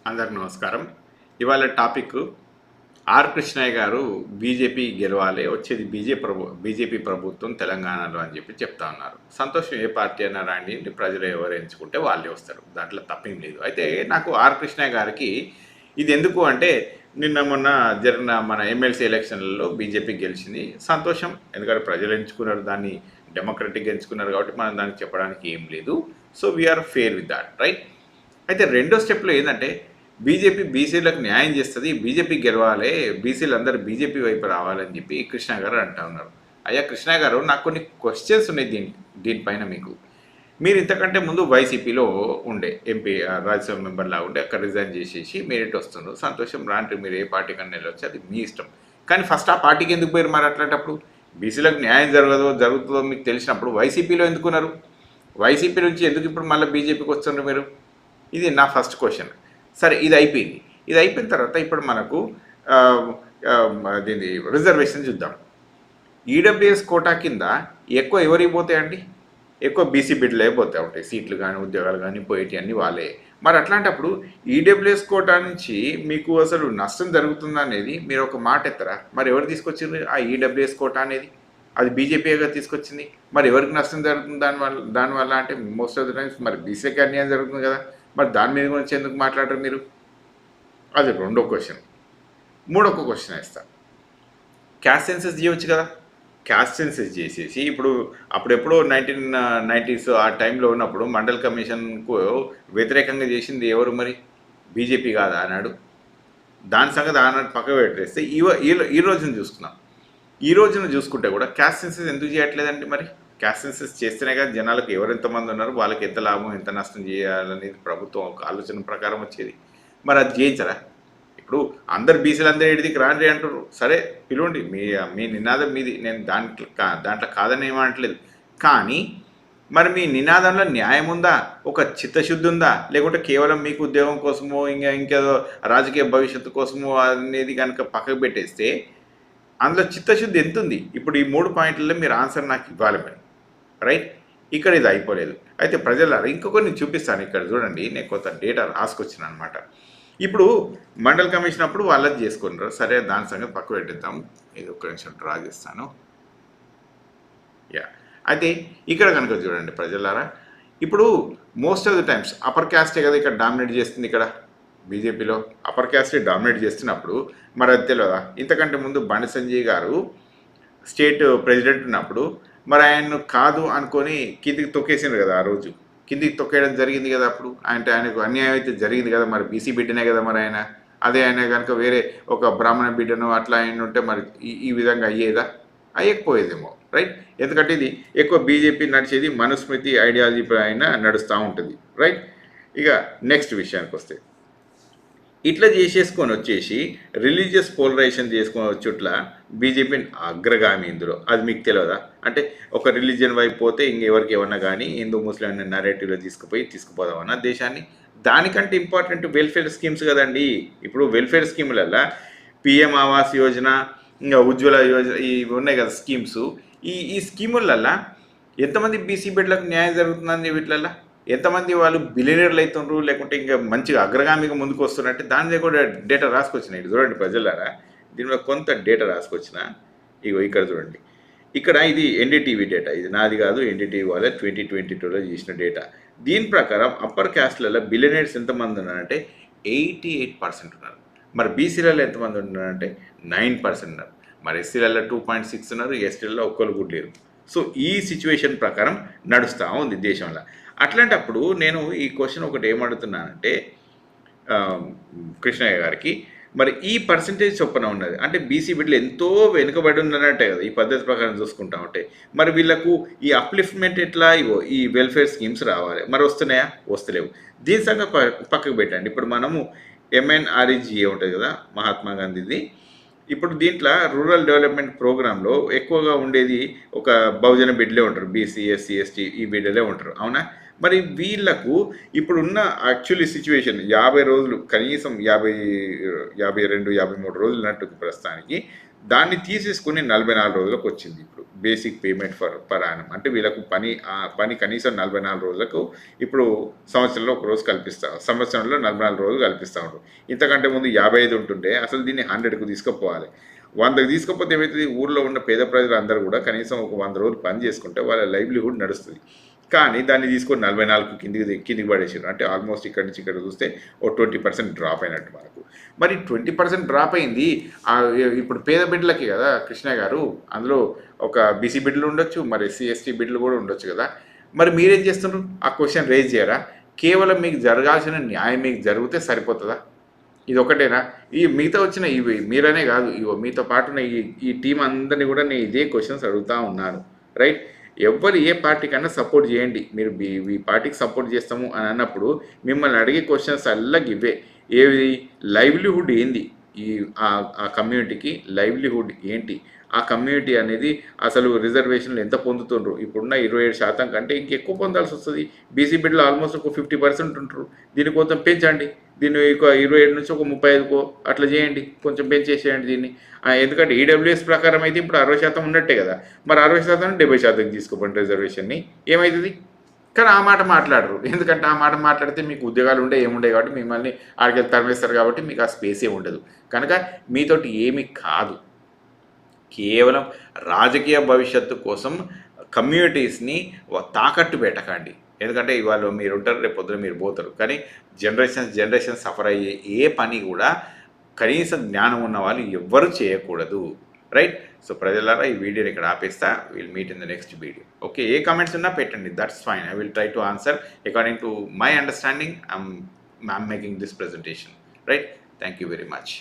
అందరికి నమస్కారం. ఇవాళ టాపిక్ ఆర్ కృష్ణయ్య గారు బీజేపీ గెలవాలి, వచ్చేది బీజేపీ ప్రభుత్వం తెలంగాణలో అని చెప్పి చెప్తా ఉన్నారు. సంతోషం, ఏ పార్టీ అయినా రాండి, ప్రజలు ఎవరు ఎంచుకుంటే వాళ్ళే వస్తారు, దాంట్లో తప్పేం లేదు. అయితే నాకు ఆర్ కృష్ణయ్య గారికి ఇది ఎందుకు అంటే, నిన్న మొన్న జరిగిన మన ఎమ్మెల్సీ ఎలక్షన్లలో బీజేపీ గెలిచింది, సంతోషం. ఎందుకంటే ప్రజలు ఎంచుకున్నారు, దాన్ని డెమోక్రటిక్గా ఎంచుకున్నారు కాబట్టి మనం దానికి చెప్పడానికి ఏం లేదు. So we are fair with that, right. అయితే రెండో స్టెప్లో ఏంటంటే, బీజేపీ బీసీలకు న్యాయం చేస్తుంది, బీజేపీ గెలవాలి, బీసీలు అందరూ బీజేపీ వైపు రావాలని చెప్పి కృష్ణ గారు అంటా ఉన్నారు. అయ్యా కృష్ణ గారు, నాకు కొన్ని క్వశ్చన్స్ ఉన్నాయి దీనిపైన. మీరు ఇంతకంటే ముందు వైసీపీలో ఉండే ఎంపీ, రాజ్యసభ మెంబర్లా ఉండే, అక్కడ రిజైన్ చేసేసి మీరేంటి వస్తున్నారు, సంతోషం, రాంటి, మీరు ఏ పార్టీ కన్నా వెళ్ళొచ్చు, అది మీ ఇష్టం. కానీ ఫస్ట్ ఆ పార్టీకి ఎందుకు పోయారు? మరి అట్లాంటప్పుడు బీసీలకు న్యాయం జరుగుతుందో మీకు తెలిసినప్పుడు వైసీపీలో ఎందుకున్నారు? వైసీపీ నుంచి ఎందుకు ఇప్పుడు మళ్ళీ బీజేపీకి వస్తున్నారు మీరు? ఇది నా ఫస్ట్ క్వశ్చన్. సరే, ఇది అయిపోయింది. ఇది అయిపోయిన తర్వాత ఇప్పుడు మనకు దీని రిజర్వేషన్ చూద్దాం. ఈడబ్ల్యూఎస్ కోటా కింద ఎక్కువ ఎవరికి పోతాయండి? ఎక్కువ బీసీ బిడ్డలే పోతూ ఉంటాయి, సీట్లు కానీ ఉద్యోగాలు కానీ పోయేటి అన్నీ వాళ్ళే. మరి అట్లాంటప్పుడు ఈడబ్ల్యూఎస్ కోటా నుంచి మీకు అసలు నష్టం జరుగుతుందా అనేది మీరు ఒక మాట ఎత్తరా? మరి ఎవరు తీసుకొచ్చింది ఆ ఈడబ్ల్యూఎస్ కోటా అనేది? అది బీజేపీగా తీసుకొచ్చింది. మరి ఎవరికి నష్టం జరుగుతుంది దానివల్ల అంటే మోస్ట్ ఆఫ్ ద టైమ్స్ మరి బీసీకి అన్యాయం జరుగుతుంది కదా. మరి దాని మీద గురించి ఎందుకు మాట్లాడరు మీరు? అది రెండో క్వశ్చన్. మూడో క్వశ్చన్ వేస్తా. క్యాస్ట్ సెన్సెస్ చేయవచ్చు కదా. క్యాస్ట్ సెన్సెస్ చేసేసి ఇప్పుడు అప్పుడెప్పుడో 1990s ఆ టైంలో ఉన్నప్పుడు మండల్ కమిషన్కు వ్యతిరేకంగా చేసింది ఎవరు? మరి బీజేపీ కాదా అన్నాడు. దాని సంగతి ఆనాడు పక్క పెట్టేస్తే ఈ రోజున చూసుకున్నాం. ఈ రోజున చూసుకుంటే కూడా క్యాస్ట్ సెన్సెస్ ఎందుకు చేయట్లేదండి? మరి క్యాస్ట్ సెన్సెస్ చేస్తేనే కదా జనాలకు ఎవరెంతమంది ఉన్నారు, వాళ్ళకి ఎంత లాభం ఎంత నష్టం చేయాలనేది ప్రభుత్వం ఒక ఆలోచన ప్రకారం వచ్చేది. మరి అది చేయించరా? ఇప్పుడు అందరు బీసీలు అందరూ ఏడిదికి రాండి అంటారు, సరే పిలువండి, మీ నినాదం మీది, నేను దాంట్లో కాదని ఏమనట్లేదు. కానీ మరి మీ నినాదంలో న్యాయం ఉందా? ఒక చిత్తశుద్ధి ఉందా? లేకుంటే కేవలం మీకు ఉద్యోగం కోసమో ఇంకేదో రాజకీయ భవిష్యత్తు కోసమో అనేది కనుక పక్కకు పెట్టేస్తే అందులో చిత్తశుద్ధి ఎంత ఉంది? ఇప్పుడు ఈ 3 పాయింట్లలో మీరు ఆన్సర్ నాకు ఇవ్వాలి మరి, రైట్. ఇక్కడ ఇది అయిపోలేదు. అయితే ప్రజలారా, ఇంకొకరిని చూపిస్తాను. ఇక్కడ చూడండి, నేను కొంత డేటా రాసుకొచ్చాను అనమాట. ఇప్పుడు మండల్ కమిషన్ అప్పుడు వాళ్ళది చేసుకున్నారు, సరే దాని సంగతి పక్క పెట్టిద్దాం. ఇది ఒక్క నిమిషం డ్రా చేస్తాను. యా, అయితే ఇక్కడ కనుక చూడండి ప్రజలారా, ఇప్పుడు most of the times upper caste కదా ఇక్కడ డామినేట్ చేస్తుంది. ఇక్కడ బీజేపీలో అప్పర్ క్యాస్టే డామినేట్ చేస్తున్నప్పుడు మరి అది తెలియదా? ఇంతకంటే ముందు బండి సంజయ్ గారు స్టేట్ ప్రెసిడెంట్ ఉన్నప్పుడు మరి ఆయన్ను కాదు అనుకొని కిందికి తొక్కేసిండ్రు కదా. ఆ రోజు కిందికి తొక్కేయడం జరిగింది కదా. అప్పుడు ఆయనకు అన్యాయం అయితే జరిగింది కదా. మరి బీసీ బిడ్డనే కదా మరి ఆయన. అదే ఆయన కనుక వేరే ఒక బ్రాహ్మణ బిడ్డను అట్లా ఆయన ఉంటే మరి ఈ విధంగా అయ్యేదా? అయ్యకపోయేదేమో, రైట్. ఎందుకంటే ఇది ఎక్కువ బీజేపీ నడిచేది మనుస్మృతి ఐడియాలజీ పైన నడుస్తూ ఉంటుంది, రైట్. ఇక నెక్స్ట్ విషయానికి వస్తే, ఇట్లా చేసేసుకొని వచ్చేసి రిలీజియస్ పోలరైజేషన్ చేసుకొని వచ్చుట్ల బీజేపీ అగ్రగామి ఇందులో. అది మీకు తెలియదా? అంటే ఒక రిలీజియన్ వైపు పోతే ఇంకెవరికి ఏమన్నా కానీ హిందూ ముస్లిం నరేటివ్లో తీసుకుపోదామన్నా దేశాన్ని. దానికంటే ఇంపార్టెంట్ వెల్ఫేర్ స్కీమ్స్ కదండి. ఇప్పుడు వెల్ఫేర్ స్కీములల్లో పిఎం ఆవాస్ యోజన, ఇంకా ఉజ్వల యోజన, ఇవి ఉన్నాయి కదా స్కీమ్స్. ఈ స్కీములల్లో ఎంతమంది బీసీ బిడ్డలకు న్యాయం జరుగుతుందని వీటిలల్లో ఎంతమంది వాళ్ళు బిలియనర్లు అవుతుండ్రు, లేకుంటే ఇంకా మంచిగా అగ్రగామిగా ముందుకు వస్తున్నట్టే దాని మీద కూడా డేటా రాసుకొచ్చినాయి. ఇది చూడండి ప్రజలారా, దీనిలో కొంత డేటా రాసుకొచ్చిన. ఇగో ఇక్కడ చూడండి, ఇక్కడ ఇది ఎన్డీటీవీ డేటా, ఇది నాది కాదు, ఎన్డీటీవీ వాళ్ళ 2022లో చేసిన డేటా. దీని ప్రకారం అప్పర్ క్యాస్ట్లలో బిలియనర్స్ ఎంతమంది ఉన్నారంటే 88% ఉన్నారు. మరి బీసీలలో ఎంతమంది ఉన్నారంటే 9% ఉన్నారు. మరి ఎస్సీలలో 2.6 ఉన్నారు, ఎస్టీలలో ఒక్కరు కూడా లేరు. సో ఈ సిచ్యువేషన్ ప్రకారం నడుస్తూ ఉంది దేశంలో. అట్లాంటప్పుడు నేను ఈ క్వశ్చన్ ఒకటి ఏమడుగుతున్నానంటే కృష్ణయ్య గారికి, మరి ఈ పర్సంటేజ్ చొప్పున ఉన్నది అంటే బీసీ బిడ్డలు ఎంతో వెనుకబడి ఉన్నారంటే కదా ఈ పద్ధతి ప్రకారం చూసుకుంటా ఉంటే, మరి వీళ్ళకు ఈ అప్లిఫ్ట్మెంట్ ఎట్లా? ఇవో ఈ వెల్ఫేర్ స్కీమ్స్ రావాలి, మరి వస్తున్నాయా? వస్తలేవు. దీని సంగతి పక్కకు పెట్టండి. ఇప్పుడు మనము ఎంఎన్ఆర్ఈజీఏ ఉంటుంది కదా, మహాత్మా గాంధీది. ఇప్పుడు దీంట్లో రూరల్ డెవలప్మెంట్ ప్రోగ్రాంలో ఎక్కువగా ఉండేది ఒక బహుజన బిడ్డలే ఉంటారు, బీసీ ఎస్సీ ఎస్టీ ఈ బిడ్డలే ఉంటారు, అవునా. మరి వీళ్ళకు ఇప్పుడున్న యాక్చువల్లీ సిచ్యువేషన్ 50 రోజులు కనీసం 52-53 రోజులు ఉన్నట్టు ప్రస్తుతానికి దాన్ని తీసేసుకుని 44 రోజులకు వచ్చింది ఇప్పుడు బేసిక్ పేమెంట్ పర్ యానం. అంటే వీళ్ళకు పని కనీసం 44 రోజులకు ఇప్పుడు సంవత్సరంలో ఒక రోజు సంవత్సరంలో 44 రోజులు కల్పిస్తూ ఉంటారు. ఇంతకంటే ముందు 55 ఉంటుంటే అసలు దీన్ని 100కు తీసుకుపోవాలి. 100కి తీసుకపోతే ఏమవుతుంది, ఊళ్ళో ఉన్న పేద ప్రజలు అందరూ కూడా కనీసం ఒక 100 రోజులు పని చేసుకుంటే వాళ్ళ లైవ్లీహుడ్ నడుస్తుంది. కానీ దాన్ని తీసుకొని 44 కిందికి పడేసారు. అంటే ఆల్మోస్ట్ ఇక్కడి నుంచి ఇక్కడ చూస్తే ఓ 20% డ్రాప్ అయినట్టు మనకు. మరి 20% డ్రాప్ అయింది ఇప్పుడు పేద బిడ్డలకి కదా కృష్ణ గారు. అందులో ఒక బీసీ బిడ్డలు ఉండొచ్చు, మరి ఎస్సీ ఎస్టీ బిడ్డలు కూడా ఉండొచ్చు కదా. మరి మీరేం చేస్తున్నారు? ఆ క్వశ్చన్ రేజ్ చేయరా? కేవలం మీకు జరగాల్సిన న్యాయం మీకు జరిగితే సరిపోతుందా? ఇది ఒకటేనా? ఈ మిగతా వచ్చిన ఇవి మీరనే కాదు, మీతో పాటు ఈ టీం అందరినీ కూడా నేను ఇదే క్వశ్చన్స్ అడుగుతూ ఉన్నాను. రైట్? ఎవరు ఏ పార్టీకన్నా సపోర్ట్ చేయండి. మీరు ఈ పార్టీకి సపోర్ట్ చేస్తాము అని అన్నప్పుడు మిమ్మల్ని అడిగే క్వశ్చన్స్ అల్లకి ఇవే. ఏది లైవ్లీహుడ్ ఏంది, ఆ కమ్యూనిటీకి లైవ్లీహుడ్ ఏంటి, ఆ కమ్యూనిటీ అనేది అసలు రిజర్వేషన్లు ఎంత పొందుతుండ్రు. ఇప్పుడున్న 27% కంటే ఇంకెక్కువ పొందాల్సి వస్తుంది. బీసీ బిడ్డలు ఆల్మోస్ట్ ఒక 50% ఉంటారు. దీన్ని కొంచెం పెంచండి. దీన్ని ఒక 27 నుంచి ఒక 35కో అట్లా చేయండి, కొంచెం పెంచేసేయండి దీన్ని. ఎందుకంటే ఈడబ్ల్యూఎస్ ప్రకారం అయితే ఇప్పుడు 60% ఉన్నట్టే కదా. మరి 60% 70% తీసుకోండి రిజర్వేషన్ని, ఏమవుతుంది? కానీ ఆ మాట మాట్లాడరు. ఎందుకంటే ఆ మాట మాట్లాడితే మీకు ఉద్యోగాలు ఏముండే కాబట్టి మిమ్మల్ని ఆడికి తరిమేస్తారు కాబట్టి మీకు ఆ స్పేసే ఉండదు. కనుక మీతోటి ఏమీ కాదు. కేవలం రాజకీయ భవిష్యత్తు కోసం కమ్యూనిటీస్ని తాకట్టు పెట్టకండి. ఎందుకంటే ఇవాళ మీరు ఉంటారు, రేపు పొద్దున మీరు పోతారు. కానీ జనరేషన్ సఫర్ అయ్యే ఏ పని కూడా కనీస జ్ఞానం ఉన్న వాళ్ళు ఎవ్వరూ చేయకూడదు. రైట్? సో ప్రజలారా ఈ వీడియోని ఇక్కడ ఆపేస్తా. Will meet in the next video. Okay, ఏ కామెంట్స్ ఉన్నా పెట్టండి, that's fine. I will try to answer according to my understanding. I'm making this presentation. Right? Thank you very much.